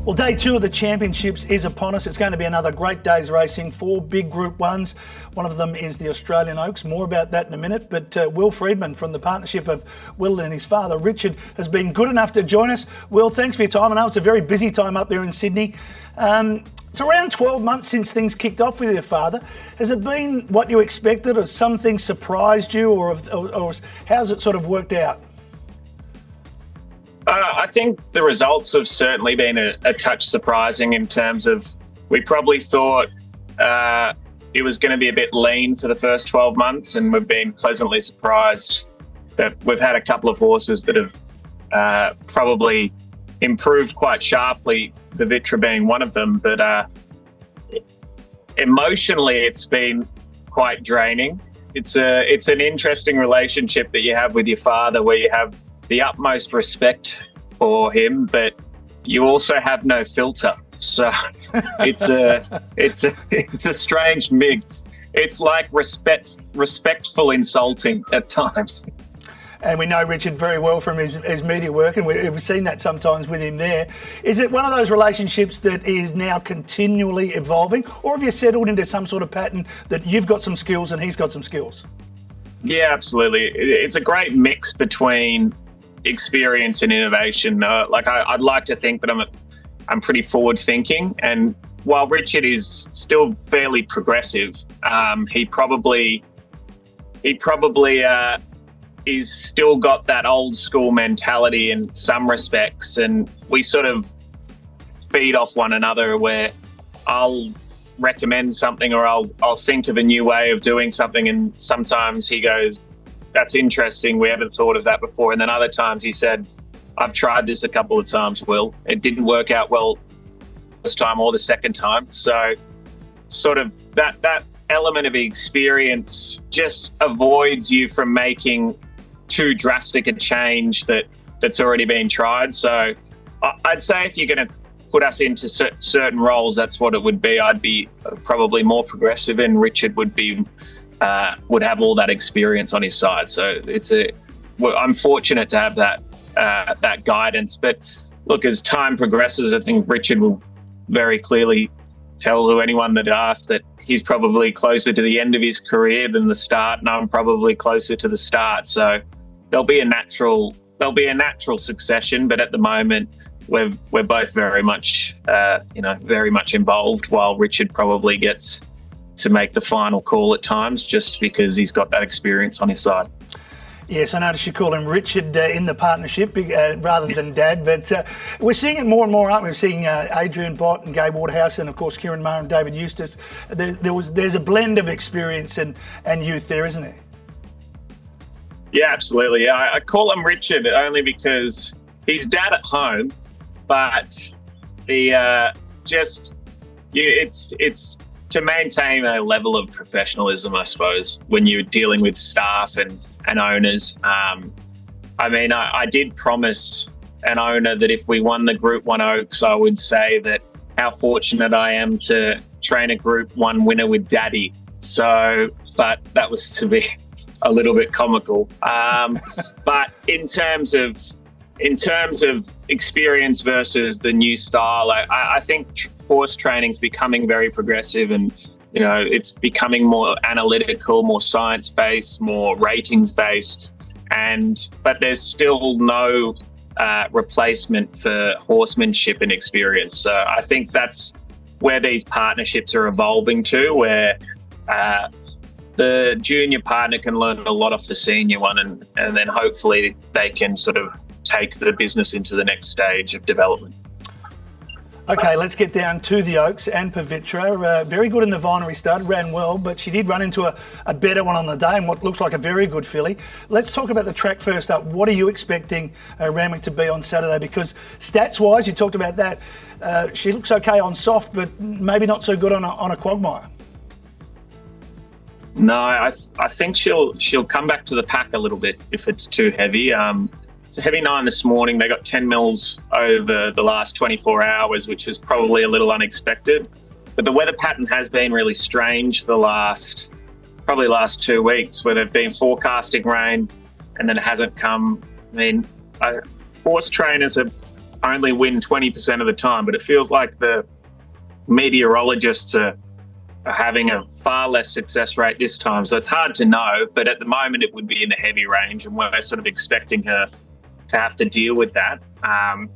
Well, day 2 of the championships is upon us. It's going to be another great day's racing, 4 big Group 1s. One of them is the Australian Oaks. More about that in a minute. But Will Freedman from the partnership of Will and his father, Richard, has been good enough to join us. Will, thanks for your time. I know it's a very busy time up there in Sydney. It's around 12 months since things kicked off with your father. Has it been what you expected, or some things surprised you, or how's it sort of worked out? I think the results have certainly been a touch surprising in terms of we probably thought it was going to be a bit lean for the first 12 months, and we've been pleasantly surprised that we've had a couple of horses that have probably improved quite sharply, Pavitra being one of them. But emotionally, it's been quite draining. It's an interesting relationship that you have with your father, where you have the utmost respect for him, but you also have no filter. So it's a strange mix. It's like respectful insulting at times. And we know Richard very well from his media work, and we've seen that sometimes with him there. Is it one of those relationships that is now continually evolving, or have you settled into some sort of pattern that you've got some skills and he's got some skills? Yeah, absolutely. It's a great mix between experience and innovation. I'd like to think that I'm pretty forward thinking, and while Richard is still fairly progressive, he probably is still got that old school mentality in some respects, and we sort of feed off one another, where I'll recommend something or I'll think of a new way of doing something, and sometimes he goes, "That's interesting, we haven't thought of that before." And then other times he said, "I've tried this a couple of times, Will. It didn't work out well this time or the second time." So sort of that element of experience just avoids you from making too drastic a change that's already been tried. So I'd say if you're going to put us into certain roles, that's what it would be. I'd be probably more progressive, and Richard would have all that experience on his side. So I'm fortunate to have that guidance. But look, as time progresses, I think Richard will very clearly tell anyone that asks that he's probably closer to the end of his career than the start, and I'm probably closer to the start. So there'll be a natural succession. But at the moment, we're both very much involved, while Richard probably gets to make the final call at times, just because he's got that experience on his side. Yes, I noticed you call him Richard in the partnership rather than Dad, but we're seeing it more and more, aren't we? We're seeing Adrian Bott and Gabe Waterhouse, and of course Kieran Maher and David Eustace. There's a blend of experience and youth there, isn't there? Yeah, absolutely. Yeah, I call him Richard only because he's dad at home, but it's to maintain a level of professionalism, I suppose, when you're dealing with staff and owners. I did promise an owner that if we won the Group 1 Oaks, I would say that how fortunate I am to train a Group 1 winner with Daddy. So, but that was to be a little bit comical. But in terms of experience versus the new style, I think horse training is becoming very progressive, and it's becoming more analytical, more science-based, more ratings-based, but there's still no replacement for horsemanship and experience. So I think that's where these partnerships are evolving to, where the junior partner can learn a lot off the senior one, and then hopefully they can sort of take the business into the next stage of development. Okay, let's get down to the Oaks and Pavitra. Very good in the Vinery stud, ran well, but she did run into a better one on the day, and what looks like a very good filly. Let's talk about the track first up. What are you expecting Randwick to be on Saturday? Because stats-wise, you talked about that. She looks okay on soft, but maybe not so good on a quagmire. No, I think she'll come back to the pack a little bit if it's too heavy. It's a heavy 9 this morning. They got 10 mils over the last 24 hours, which was probably a little unexpected. But the weather pattern has been really strange the last 2 weeks, where they've been forecasting rain and then it hasn't come. I mean, horse trainers are only win 20% of the time, but it feels like the meteorologists are having a far less success rate this time. So it's hard to know, but at the moment it would be in the heavy range, and we're sort of expecting her to have to deal with that.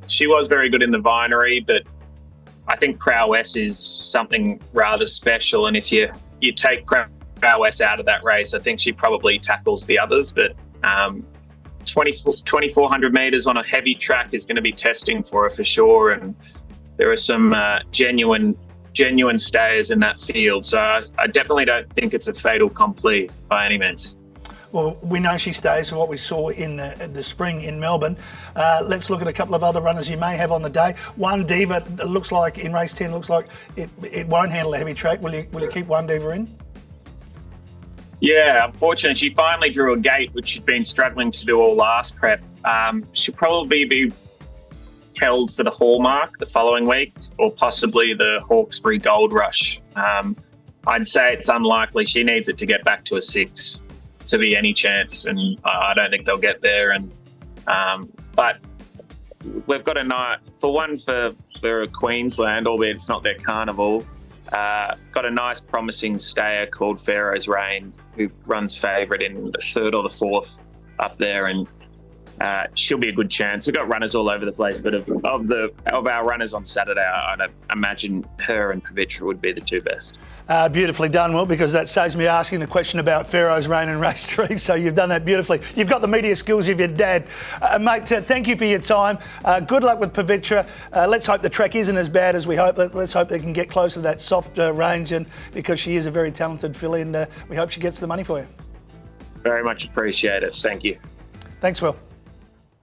She was very good in the Vinery, but I think prowess is something rather special, and if you take prowess out of that race, I think she probably tackles the others. But 2,400 metres on a heavy track is going to be testing for her for sure, and there are some genuine stayers in that field. So I definitely don't think it's a fait accompli by any means. Well, we know she stays for what we saw in the spring in Melbourne. Let's look at a couple of other runners you may have on the day. One Diva, looks like in race 10, looks like it won't handle a heavy track. Will you keep One Diva in? Yeah, unfortunately, she finally drew a gate, which she'd been struggling to do all last prep. She'll probably be held for the Hallmark the following week, or possibly the Hawkesbury Gold Rush. I'd say it's unlikely. She needs it to get back to a 6 to be any chance, and I don't think they'll get there. And but we've got a night for Queensland, albeit it's not their carnival. Got a nice promising stayer called Pharaoh's Reign, who runs favourite in the 3rd or the 4th up there, and she'll be a good chance. We've got runners all over the place, but of our runners on Saturday, I'd imagine her and Pavitra would be the two best. Beautifully done, Will, because that saves me asking the question about Pharaoh's Reign in race 3, so you've done that beautifully. You've got the media skills of your dad. Mate, thank you for your time. Good luck with Pavitra. Let's hope the track isn't as bad as we hope. Let's hope they can get closer to that soft range, and because she is a very talented filly, and we hope she gets the money for you. Very much appreciate it. Thank you. Thanks, Will.